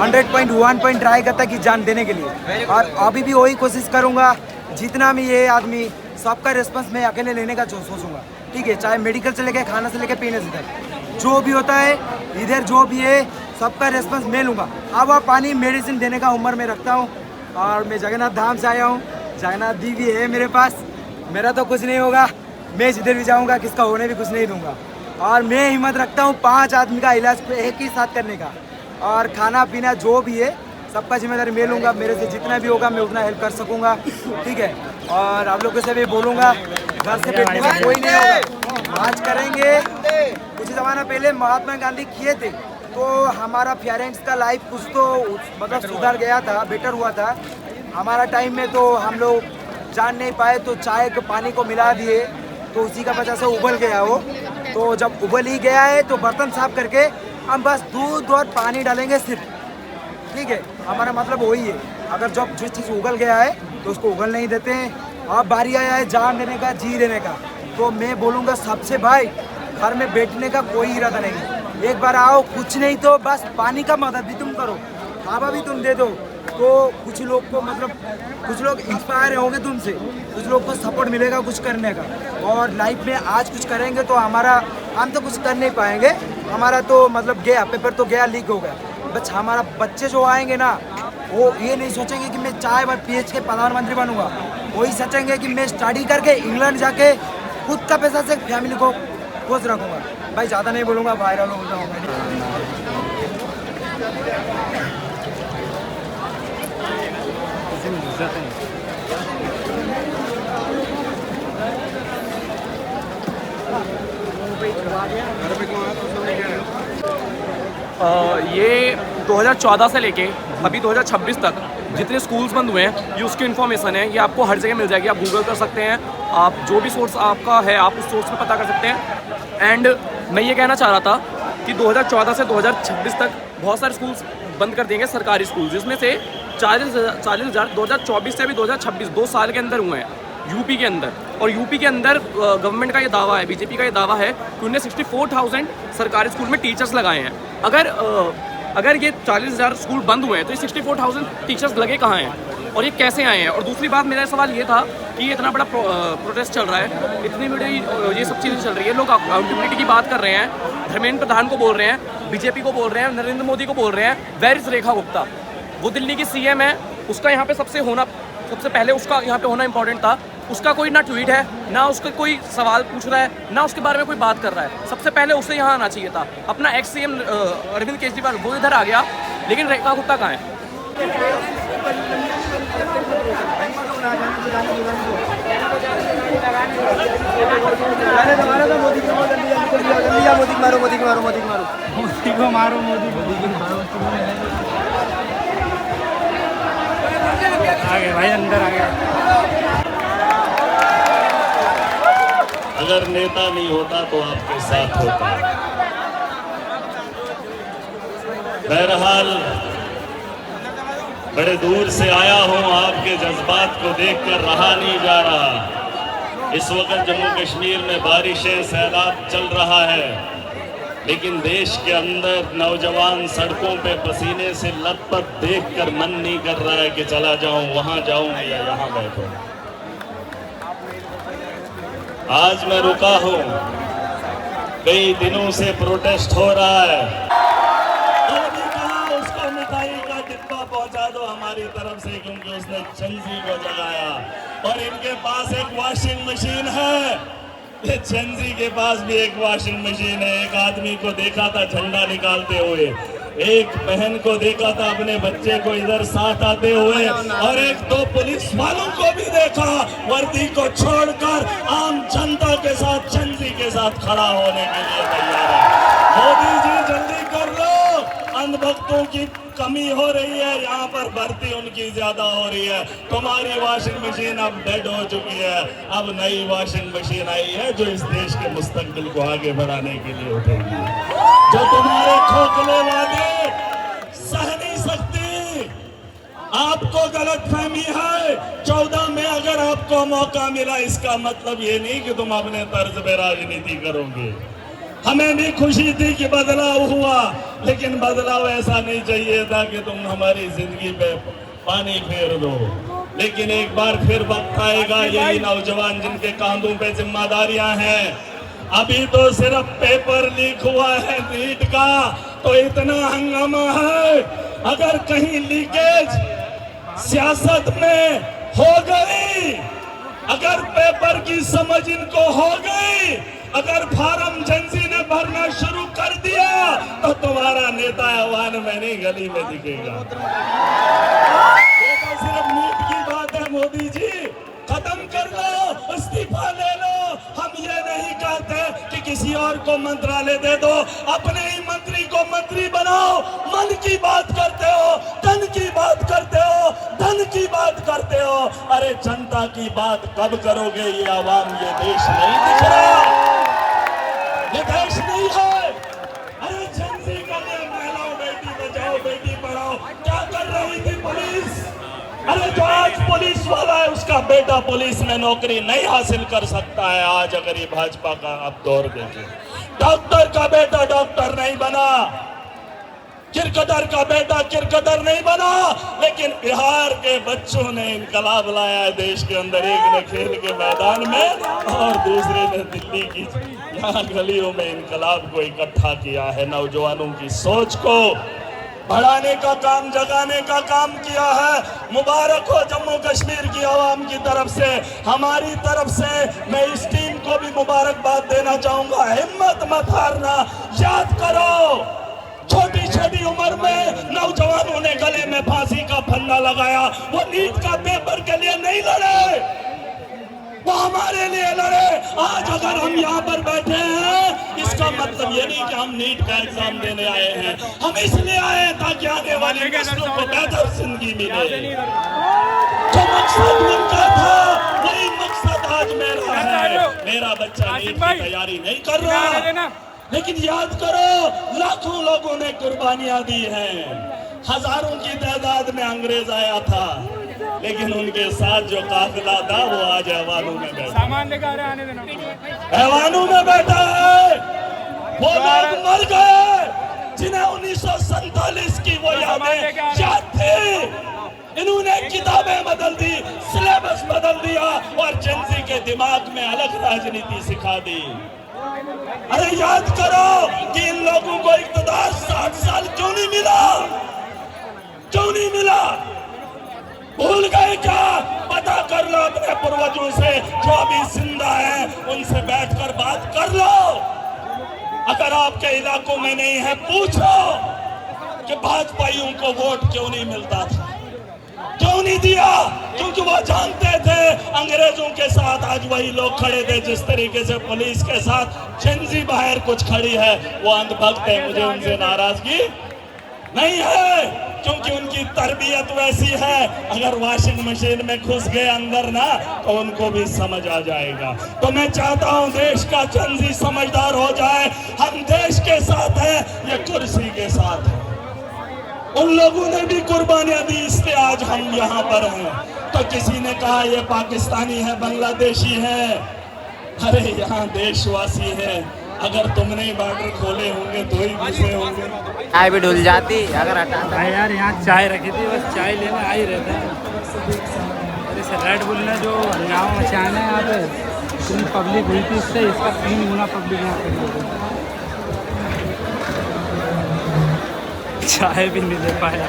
100.1 try करता कि जान देने के लिए, और अभी भी वही कोशिश करूँगा। जितना भी ये आदमी, सबका रिस्पॉन्स मैं अकेले लेने का जो सोचूंगा, ठीक है। चाहे मेडिकल से लेके, खाना से लेके, पीने से तक जो भी होता है इधर, जो भी है सबका रिस्पॉन्स मैं लूँगा। अब पानी मेडिसिन देने का उम्र में रखता हूँ। और मैं जगन्नाथ धाम से आया हूँ, जगन्नाथ दी भी है मेरे पास। मेरा तो कुछ नहीं होगा, मैं जिधर भी जाऊँगा किसका होने भी कुछ नहीं दूँगा। और मैं हिम्मत रखता हूँ 5 आदमी का इलाज एक ही साथ करने का। और खाना पीना जो भी है सबका जिम्मेदारी मैं लूँगा। मेरे से जितना भी होगा मैं उतना हेल्प कर सकूँगा, ठीक है। और आप लोगों से भी बोलूँगा, घर से बैठने से कोई नहीं होगा, आज करेंगे। कुछ ज़माना पहले महात्मा गांधी किए थे, तो हमारा पेरेंट्स का लाइफ कुछ तो मतलब सुधर गया था, बेटर हुआ था। हमारा टाइम में तो हम लोग जान नहीं पाए, तो चाय को पानी को मिला दिए, तो उसी का वजह से उबल गया वो। तो जब उबल ही गया है तो बर्तन साफ करके हम बस दूध और पानी डालेंगे सिर्फ, ठीक है। हमारा मतलब वही है। अगर जब जो चीज़ उगल गया है तो उसको उगल नहीं देते हैं। अब बारी आया है जान देने का, जी देने का, तो मैं बोलूँगा सबसे, भाई घर में बैठने का कोई इरादा नहीं। एक बार आओ, कुछ नहीं तो बस पानी का मदद भी तुम करो, खावा भी तुम दे दो, तो कुछ लोग को मतलब कुछ लोग इंस्पायर होंगे तुमसे, कुछ लोग को सपोर्ट मिलेगा कुछ करने का। और लाइफ में आज कुछ करेंगे तो हम तो कुछ कर नहीं पाएंगे। हमारा तो मतलब गया, पेपर तो गया, लीक हो गया। बस हमारा बच्चे जो आएंगे ना, वो ये नहीं सोचेंगे कि मैं चाय और PH के प्रधानमंत्री बनूंगा। वही सोचेंगे कि मैं स्टडी करके इंग्लैंड जाके खुद का पैसा से फैमिली को खुश रखूँगा। भाई ज़्यादा नहीं बोलूँगा, वायरल हो जाऊँगा। ये 2014 से लेके अभी 2026 तक जितने स्कूल्स बंद हुए हैं, ये उसकी इन्फॉर्मेशन है। ये आपको हर जगह मिल जाएगी, आप गूगल कर सकते हैं, आप जो भी सोर्स आपका है आप उस सोर्स में पता कर सकते हैं। एंड मैं ये कहना चाह रहा था कि 2014 से 2026 तक बहुत सारे स्कूल्स बंद कर देंगे, सरकारी स्कूल, जिसमें से 40,000 2024 से अभी 2026 2 साल के अंदर हुए हैं यूपी के अंदर। और यूपी के अंदर गवर्नमेंट का ये दावा है, बीजेपी का ये दावा है कि उन्हें 64,000 सरकारी स्कूल में टीचर्स लगाए हैं। अगर ये 40,000 स्कूल बंद हुए हैं तो ये 64,000 टीचर्स लगे कहाँ हैं और ये कैसे आए हैं। और दूसरी बात, मेरा सवाल ये था कि ये इतना बड़ा प्रोटेस्ट चल रहा है, इतनी बड़ी ये सब चीज़ें चल रही है, लोग अकाउंटेबिलिटी की बात कर रहे हैं, धर्मेंद्र प्रधान को बोल रहे हैं, बीजेपी को बोल रहे हैं, नरेंद्र मोदी को बोल रहे हैं, वेयर इज रेखा गुप्ता? वो दिल्ली की CM है, उसका यहाँ पे सबसे पहले उसका यहाँ पे होना इंपॉर्टेंट था। उसका कोई ना ट्वीट है, ना उसका कोई सवाल पूछ रहा है, ना उसके बारे में कोई बात कर रहा है। सबसे पहले उसे यहाँ आना चाहिए था। अपना CM अरविंद केजरीवाल वो इधर आ गया, लेकिन रेखा गुप्ता कहाँ है? आगे भाई, अंदर आ गए। अगर नेता नहीं होता तो आपके साथ होता। बहरहाल बड़े दूर से आया हूं, आपके जज्बात को देखकर रहा नहीं जा रहा। इस वक्त जम्मू कश्मीर में बारिशें, सैलाब चल रहा है, लेकिन देश के अंदर नौजवान सड़कों पे पसीने से लथपथ देखकर मन नहीं कर रहा है कि चला जाऊं, वहां जाऊं या यहां बैठूं। आज मैं रुका हूं, कई दिनों से प्रोटेस्ट हो रहा है। मैंने कहा उसको मिठाई का डिब्बा पहुंचा दो हमारी तरफ से, क्योंकि उसने चंजी को जगाया। और इनके पास एक वॉशिंग मशीन है, ये चंजी के पास भी एक वॉशिंग मशीन है। एक आदमी को देखा था झंडा निकालते हुए, एक बहन को देखा था अपने बच्चे को इधर साथ आते हुए, और एक दो पुलिस वालों को भी देखा वर्दी को छोड़कर आम जनता के साथ, चंदी के साथ खड़ा होने के लिए तैयार है। मोदी जी जल्दी कर लो, अंधभक्तों की कमी हो रही है, यहाँ पर भर्ती उनकी ज्यादा हो रही है। तुम्हारी वॉशिंग मशीन अब डेड हो चुकी है, अब नई वॉशिंग मशीन आई है जो इस देश के मुस्तकबिल को आगे बढ़ाने के लिए उठेगी। जो तुम्हारे खोखले वादे सह नहीं सकती, आपको गलतफहमी है। 14 में अगर आपको मौका मिला, इसका मतलब ये नहीं कि तुम अपने तर्ज पे राजनीति करोगे। हमें भी खुशी थी कि बदलाव हुआ, लेकिन बदलाव ऐसा नहीं चाहिए था कि तुम हमारी जिंदगी पे पानी फेर दो। लेकिन एक बार फिर वक्त आएगा, यही नौजवान जिनके कांधों पे जिम्मेदारियां हैं। अभी तो सिर्फ पेपर लीक हुआ है नीट का, तो इतना हंगामा है। अगर कहीं लीकेज सियासत में हो गई, अगर पेपर की समझ इनको हो गई, अगर फार्म एजेंसी ने भरना शुरू कर दिया, तो तुम्हारा नेता ऐवान में नहीं गली में दिखेगा। ये तो सिर्फ नीट की बात है। मोदी जी खत्म कर लो, इस्तीफा ले लो। हम ये नहीं कहते कि किसी और को मंत्रालय दे दो, अपने ही मंत्री को मंत्री बनाओ। मन की बात करते हो, धन की बात करते हो, धन की बात करते हो। अरे जनता की बात कब करोगे? ये आवाम, ये देश नहीं दिख रहा, ये देश नहीं है। अरे झंझी कर रहे महिलाओं, बेटी बचाओ बेटी पढ़ाओ, क्या कर रही थी पुलिस? अरे जो आज पुलिस वाला है, उसका बेटा पुलिस में नौकरी नहीं हासिल कर सकता है। आज अगर ये भाजपा का अब दौर देखें, डॉक्टर का बेटा डॉक्टर नहीं बना, क्रिकेटर का बेटा क्रिकेटर नहीं बना, लेकिन बिहार के बच्चों ने इनकलाब लाया है देश के अंदर। एक ने खेल के मैदान में और दूसरे ने दिल्ली की यहाँ गलियों में इनकलाब को इकट्ठा किया है। नौजवानों की सोच को बढ़ाने का काम, जगाने का काम किया है। मुबारक हो जम्मू कश्मीर की आवाम की तरफ से, हमारी तरफ से। मैं इस टीम को भी मुबारकबाद देना चाहूंगा। हिम्मत मत हारना। याद करो, छोटी छोटी उम्र में नौजवानों ने गले में फांसी का फंदा लगाया। वो नीट का पेपर के लिए नहीं लड़े, वो हमारे लिए लड़े। आज अगर हम यहाँ पर बैठे हैं, इसका मतलब ये नहीं कि हम नीट का एग्जाम देने आए हैं। हम इसलिए आए हैं ताकि आने वाली नस्लों को बेहतर जिंदगी मिले। जो मकसद उनका था, वही मकसद आज मेरा है। मेरा बच्चा नीट की तैयारी नहीं कर रहा, लेकिन याद करो, लाखों लोगों ने कुर्बानियां दी हैं। हजारों की तादाद में अंग्रेज आया था, लेकिन उनके साथ जो काफिला था वो आज ऐवानों में बैठा, सामान लेकर आने देना, ऐवानों में बैठा है। वो लोग मर गए जिन्हें 1947 की वो यादें याद थी। इन्होंने किताबें बदल दी, सिलेबस बदल दिया और जेंजी के दिमाग में अलग राजनीति सिखा दी। अरे याद करो कि इन लोगों को इक़्तिदार 60 साल क्यों नहीं मिला? क्यों नहीं मिला? भूल गए क्या? पता कर लो अपने पूर्वजों से, जो अभी जिंदा हैं, उनसे बैठकर बात कर लो। अगर आपके इलाकों में नहीं है, पूछो कि भाजपाइयों को वोट क्यों नहीं मिलता था, क्यों नहीं दिया? क्योंकि वो जानते थे अंग्रेजों के साथ आज वही लोग खड़े थे जिस तरीके से पुलिस के साथ जेंजी बाहर कुछ खड़ी है, वो अंधभक्त है। मुझे उनसे नाराजगी नहीं है, क्योंकि उनकी तरबियत वैसी है। अगर वॉशिंग मशीन में घुस गए अंदर ना, तो उनको भी समझ आ जाएगा। तो मैं चाहता हूं देश का जेंजी समझदार हो जाए। हम देश के साथ हैं, ये कुर्सी के साथ है। उन लोगों ने भी कुर्बानियां दी, इसलिए आज हम यहाँ पर हैं। तो किसी ने कहा ये पाकिस्तानी है, बांग्लादेशी है। अरे यहाँ देशवासी है। अगर तुमने ही बॉर्डर खोले होंगे तो ही घुसे होंगे। चाय भी ढुल जाती अगर हटा। भाई यार यहाँ चाय रखी थी, बस चाय लेने आ ही रहते हैं। और इसे रेड बुल ने जो हंगामा मचाना है यहाँ पे, इतनी पब्लिक हुई थी, इससे इसका 3 गुना पब्लिक यहाँ पे चाय भी नहीं ले पाया।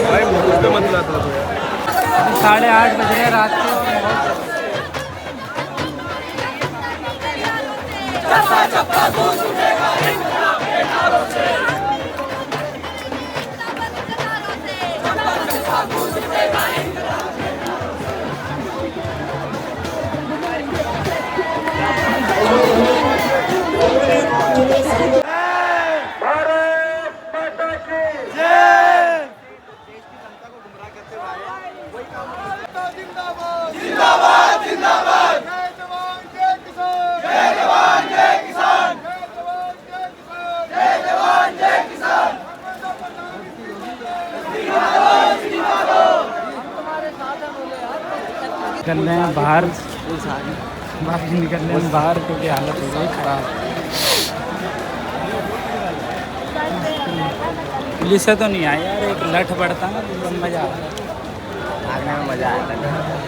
भाई मुझ पे मत लाता तो 8:30 बज रहे रात के। निकल रहे हैं बाहर, बाकी निकल रहे हैं बाहर क्योंकि हालत हो गई खराब। पुलिस से तो नहीं आई यार, एक लठ पड़ता ना तो मज़ा आता, भागने में मज़ा आता है।